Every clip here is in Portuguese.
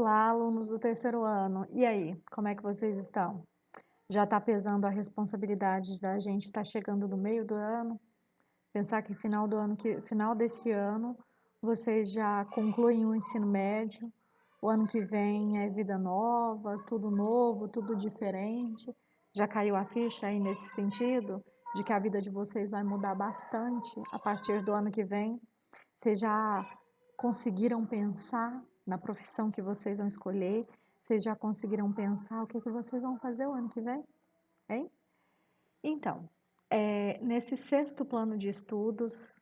Olá, alunos do terceiro ano. E aí, como é que vocês estão? Já está pesando a responsabilidade da gente estar chegando no meio do ano? Pensar que final desse ano, vocês já concluem o ensino médio, o ano que vem é vida nova, tudo novo, tudo diferente. Já caiu a ficha aí nesse sentido? De que a vida de vocês vai mudar bastante a partir do ano que vem? Vocês já conseguiram pensar na profissão que vocês vão escolher? Vocês já conseguiram pensar o que que vocês vão fazer o ano que vem? Hein? Então, nesse sexto plano de estudos,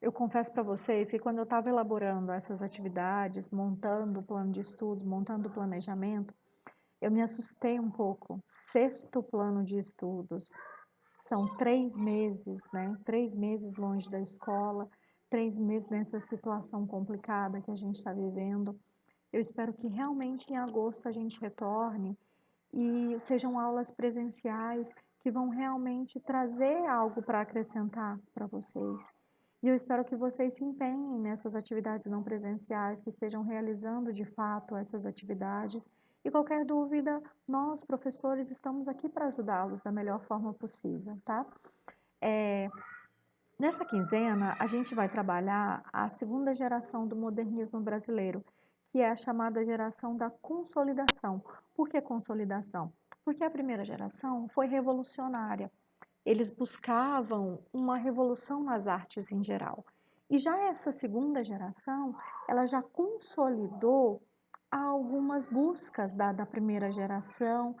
eu confesso para vocês que quando eu estava elaborando essas atividades, montando o plano de estudos, montando o planejamento, eu me assustei um pouco. Sexto plano de estudos, são 3 meses, né? 3 meses longe da escola, 3 meses nessa situação complicada que a gente está vivendo. Eu espero que realmente em agosto a gente retorne e sejam aulas presenciais que vão realmente trazer algo para acrescentar para vocês. E eu espero que vocês se empenhem nessas atividades não presenciais, que estejam realizando de fato essas atividades. E qualquer dúvida, nós, professores, estamos aqui para ajudá-los da melhor forma possível, tá? Nessa quinzena, a gente vai trabalhar a segunda geração do modernismo brasileiro, que é a chamada geração da consolidação. Por que consolidação? Porque a primeira geração foi revolucionária. Eles buscavam uma revolução nas artes em geral. E já essa segunda geração, ela já consolidou algumas buscas da primeira geração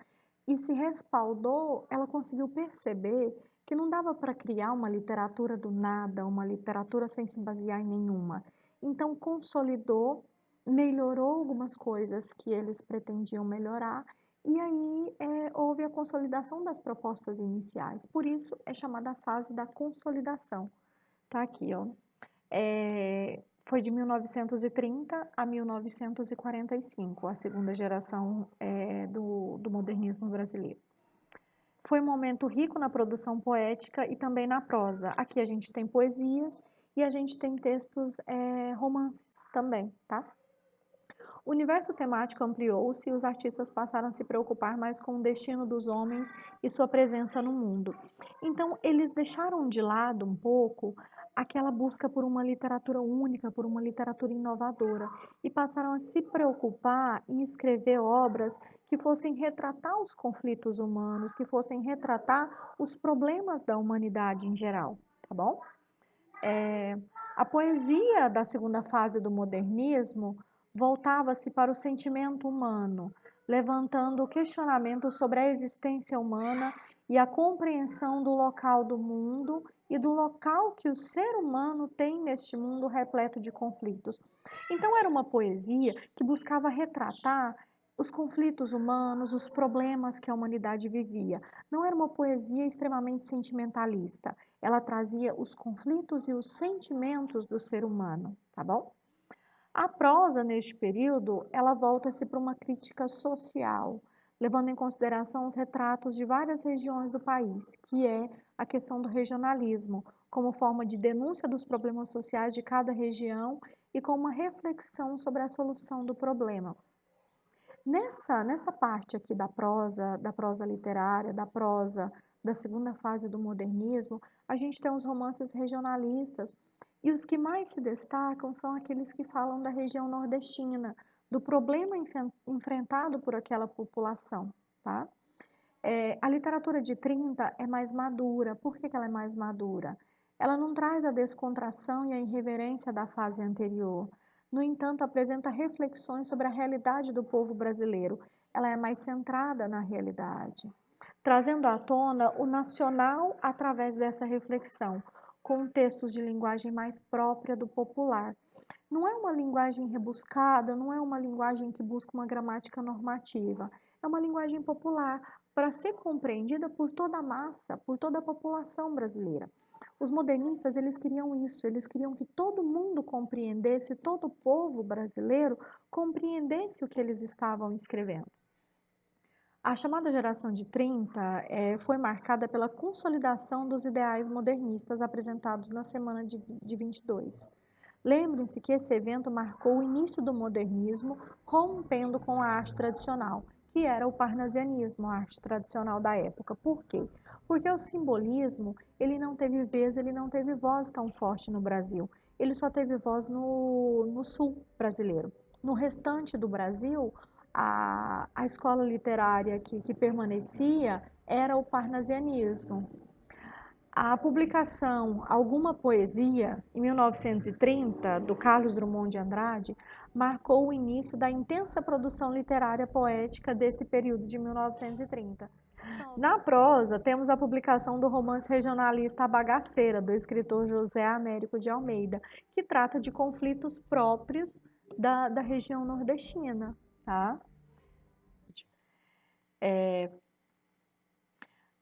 e se respaldou, ela conseguiu perceber que não dava para criar uma literatura do nada, uma literatura sem se basear em nenhuma. Então, consolidou, melhorou algumas coisas que eles pretendiam melhorar, e aí houve a consolidação das propostas iniciais. Por isso, é chamada a fase da consolidação. Tá aqui, ó. Foi de 1930 a 1945, a segunda geração do modernismo brasileiro. Foi um momento rico na produção poética e também na prosa. Aqui a gente tem poesias e a gente tem textos, romances também, tá? O universo temático ampliou-se e os artistas passaram a se preocupar mais com o destino dos homens e sua presença no mundo. Então, eles deixaram de lado um pouco aquela busca por uma literatura única, por uma literatura inovadora, e passaram a se preocupar em escrever obras que fossem retratar os conflitos humanos, que fossem retratar os problemas da humanidade em geral, tá bom? A poesia da segunda fase do modernismo voltava-se para o sentimento humano, levantando o questionamento sobre a existência humana e a compreensão do local do mundo e do local que o ser humano tem neste mundo repleto de conflitos. Então, era uma poesia que buscava retratar os conflitos humanos, os problemas que a humanidade vivia. Não era uma poesia extremamente sentimentalista. Ela trazia os conflitos e os sentimentos do ser humano, tá bom? A prosa, neste período, ela volta-se para uma crítica social, levando em consideração os retratos de várias regiões do país, que é a questão do regionalismo, como forma de denúncia dos problemas sociais de cada região e com uma reflexão sobre a solução do problema. Nessa parte aqui da prosa literária, da prosa da segunda fase do modernismo, a gente tem os romances regionalistas, e os que mais se destacam são aqueles que falam da região nordestina, do problema enfrentado por aquela população, tá? A literatura de 30 é mais madura. Por que ela é mais madura? Ela não traz a descontração e a irreverência da fase anterior. No entanto, apresenta reflexões sobre a realidade do povo brasileiro. Ela é mais centrada na realidade, trazendo à tona o nacional através dessa reflexão, com textos de linguagem mais própria do popular. Não é uma linguagem rebuscada, não é uma linguagem que busca uma gramática normativa. É uma linguagem popular para ser compreendida por toda a massa, por toda a população brasileira. Os modernistas, eles queriam isso, eles queriam que todo mundo compreendesse, todo o povo brasileiro compreendesse o que eles estavam escrevendo. A chamada geração de 30 foi marcada pela consolidação dos ideais modernistas apresentados na semana de 22. Lembrem-se que esse evento marcou o início do modernismo, rompendo com a arte tradicional, que era o parnasianismo, a arte tradicional da época. Por quê? Porque o simbolismo, ele não teve vez, ele não teve voz tão forte no Brasil. Ele só teve voz no sul brasileiro. No restante do Brasil, a escola literária que permanecia era o parnasianismo. A publicação Alguma Poesia, em 1930, do Carlos Drummond de Andrade, marcou o início da intensa produção literária poética desse período de 1930. Na prosa, temos a publicação do romance regionalista A Bagaceira, do escritor José Américo de Almeida, que trata de conflitos próprios da região nordestina. Tá?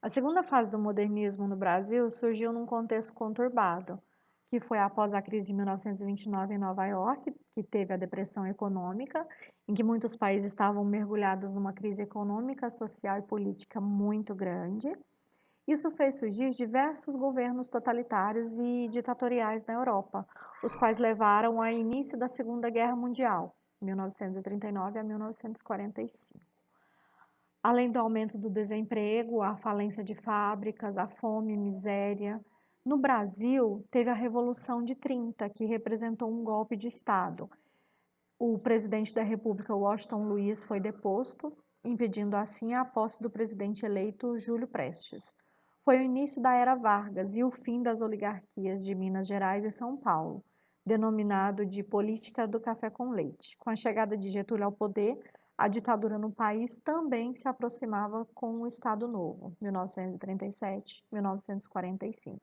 A segunda fase do modernismo no Brasil surgiu num contexto conturbado, que foi após a crise de 1929 em Nova York, que teve a depressão econômica, em que muitos países estavam mergulhados numa crise econômica, social e política muito grande. Isso fez surgir diversos governos totalitários e ditatoriais na Europa, os quais levaram ao início da Segunda Guerra Mundial, 1939 a 1945. Além do aumento do desemprego, a falência de fábricas, a fome, miséria. No Brasil, teve a Revolução de 30, que representou um golpe de Estado. O presidente da República, Washington Luiz, foi deposto, impedindo assim a posse do presidente eleito Júlio Prestes. Foi o início da Era Vargas e o fim das oligarquias de Minas Gerais e São Paulo, denominado de política do café com leite. Com a chegada de Getúlio ao poder, a ditadura no país também se aproximava com o Estado Novo, 1937, 1945.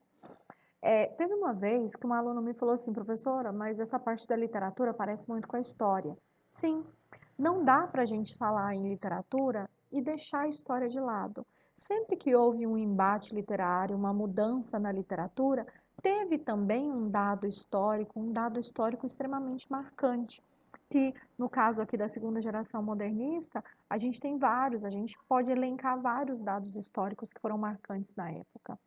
Teve uma vez que uma aluna me falou assim, professora, mas essa parte da literatura parece muito com a história. Sim, não dá para a gente falar em literatura e deixar a história de lado. Sempre que houve um embate literário, uma mudança na literatura, teve também um dado histórico extremamente marcante, que no caso aqui da segunda geração modernista, a gente tem vários, a gente pode elencar vários dados históricos que foram marcantes na época.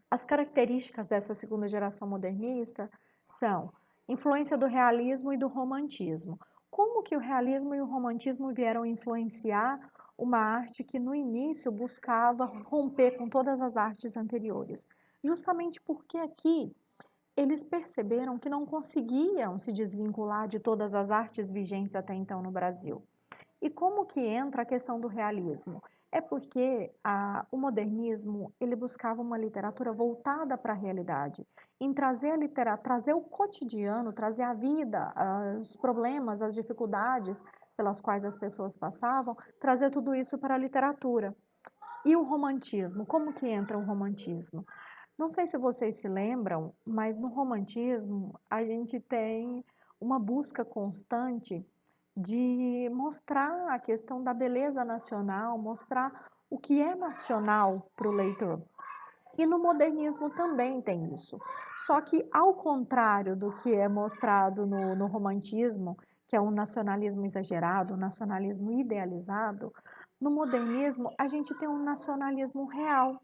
As características dessa segunda geração modernista são influência do realismo e do romantismo. Como que o realismo e o romantismo vieram influenciar uma arte que no início buscava romper com todas as artes anteriores? Justamente porque aqui eles perceberam que não conseguiam se desvincular de todas as artes vigentes até então no Brasil. E como que entra a questão do realismo? É porque o modernismo ele buscava uma literatura voltada para a realidade, em trazer o cotidiano, trazer a vida, os problemas, as dificuldades pelas quais as pessoas passavam, trazer tudo isso para a literatura. E o romantismo, como que entra o romantismo? Não sei se vocês se lembram, mas no romantismo a gente tem uma busca constante de mostrar a questão da beleza nacional, mostrar o que é nacional para o leitor. E no modernismo também tem isso. Só que, ao contrário do que é mostrado no romantismo, que é um nacionalismo exagerado, um nacionalismo idealizado, no modernismo a gente tem um nacionalismo real.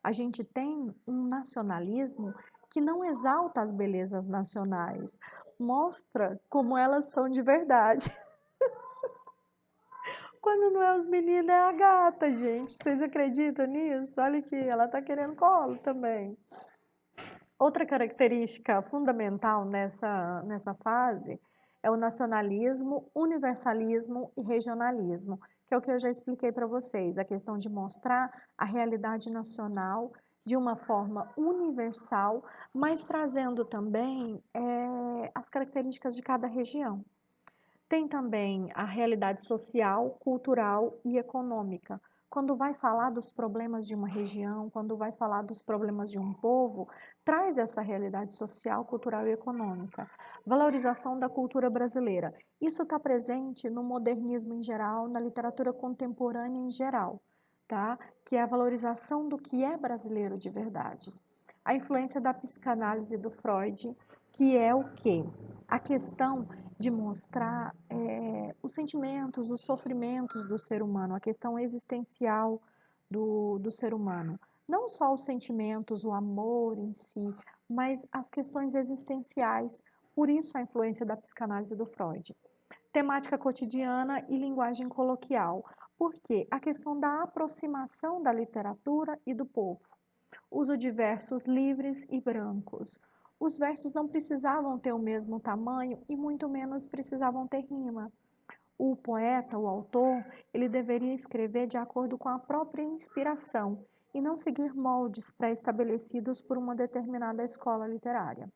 A gente tem um nacionalismo que não exalta as belezas nacionais, mostra como elas são de verdade. Quando não é os meninos, é a gata, gente. Vocês acreditam nisso? Olha aqui, ela tá querendo colo também. Outra característica fundamental nessa fase é o nacionalismo, universalismo e regionalismo, que é o que eu já expliquei para vocês, a questão de mostrar a realidade nacional de uma forma universal, mas trazendo também as características de cada região. Tem também a realidade social, cultural e econômica. Quando vai falar dos problemas de uma região, quando vai falar dos problemas de um povo, traz essa realidade social, cultural e econômica. Valorização da cultura brasileira. Isso está presente no modernismo em geral, na literatura contemporânea em geral, tá? Que é a valorização do que é brasileiro de verdade. A influência da psicanálise do Freud, que é o quê? A questão de mostrar os sentimentos, os sofrimentos do ser humano, a questão existencial do ser humano. Não só os sentimentos, o amor em si, mas as questões existenciais, Por isso a influência da psicanálise do Freud. Temática cotidiana e linguagem coloquial. Por quê? A questão da aproximação da literatura e do povo. Uso de versos livres e brancos. Os versos não precisavam ter o mesmo tamanho e muito menos precisavam ter rima. O poeta, o autor, ele deveria escrever de acordo com a própria inspiração e não seguir moldes pré-estabelecidos por uma determinada escola literária.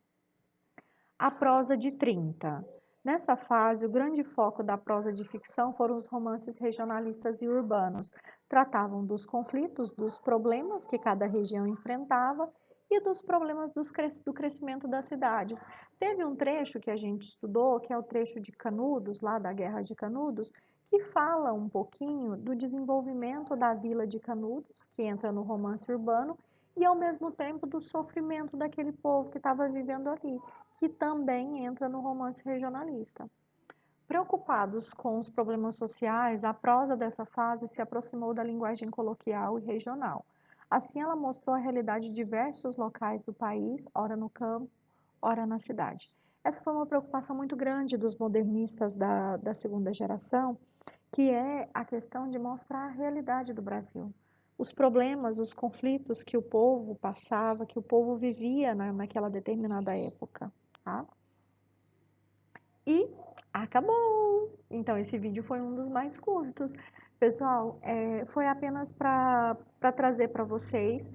A prosa de 30. Nessa fase, o grande foco da prosa de ficção foram os romances regionalistas e urbanos. Tratavam dos conflitos, dos problemas que cada região enfrentava e dos problemas do crescimento das cidades. Teve um trecho que a gente estudou, que é o trecho de Canudos, lá da Guerra de Canudos, que fala um pouquinho do desenvolvimento da vila de Canudos, que entra no romance urbano, e ao mesmo tempo do sofrimento daquele povo que estava vivendo ali, que também entra no romance regionalista. Preocupados com os problemas sociais, a prosa dessa fase se aproximou da linguagem coloquial e regional. Assim, ela mostrou a realidade de diversos locais do país, ora no campo, ora na cidade. Essa foi uma preocupação muito grande dos modernistas da segunda geração, que é a questão de mostrar a realidade do Brasil. Os problemas, os conflitos que o povo passava, que o povo vivia naquela determinada época. Tá? E acabou! Então, esse vídeo foi um dos mais curtos. Pessoal, foi apenas para trazer para vocês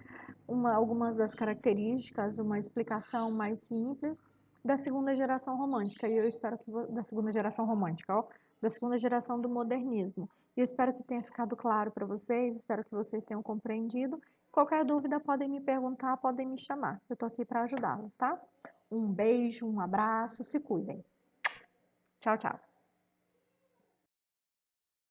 algumas das características, uma explicação mais simples da segunda geração romântica. E eu espero que da segunda geração romântica, ó, da segunda geração do modernismo. E eu espero que tenha ficado claro para vocês, espero que vocês tenham compreendido. Qualquer dúvida podem me perguntar, podem me chamar. Eu estou aqui para ajudá-los, tá? Um beijo, um abraço, se cuidem. Tchau, tchau.